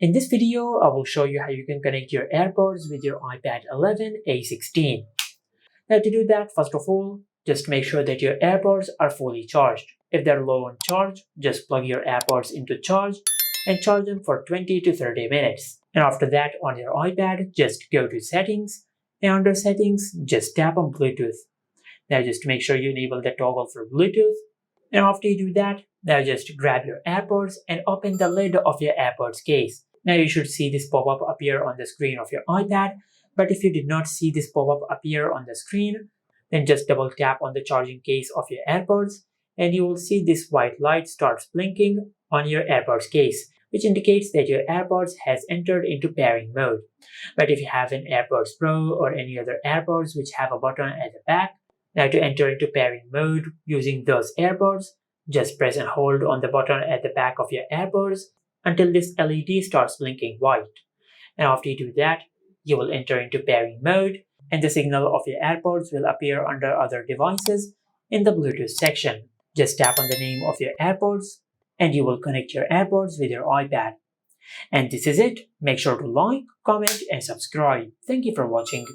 In this video, I will show you how you can connect your AirPods with your iPad 11 A16. Now to do that, first of all, just make sure that your AirPods are fully charged. If they're low on charge, just plug your AirPods into charge and charge them for 20 to 30 minutes. And after that, on your iPad, just go to Settings, and under Settings, just tap on Bluetooth. Now just make sure you enable the toggle for Bluetooth. And after you do that, now just grab your AirPods and open the lid of your AirPods case. Now you should see this pop-up appear on the screen of your iPad, but if you did not see this pop-up appear on the screen, then just double tap on the charging case of your AirPods and you will see this white light starts blinking on your AirPods case, which indicates that your AirPods has entered into pairing mode. But if you have an AirPods Pro or any other AirPods which have a button at the back, now to enter into pairing mode using those AirPods, just press and hold on the button at the back of your AirPods until this LED starts blinking white. And after you do that, you will enter into pairing mode and the signal of your AirPods will appear under other devices in the Bluetooth section. Just tap on the name of your AirPods and you will connect your AirPods with your iPad. And this is it. Make sure to like, comment and subscribe. Thank you for watching.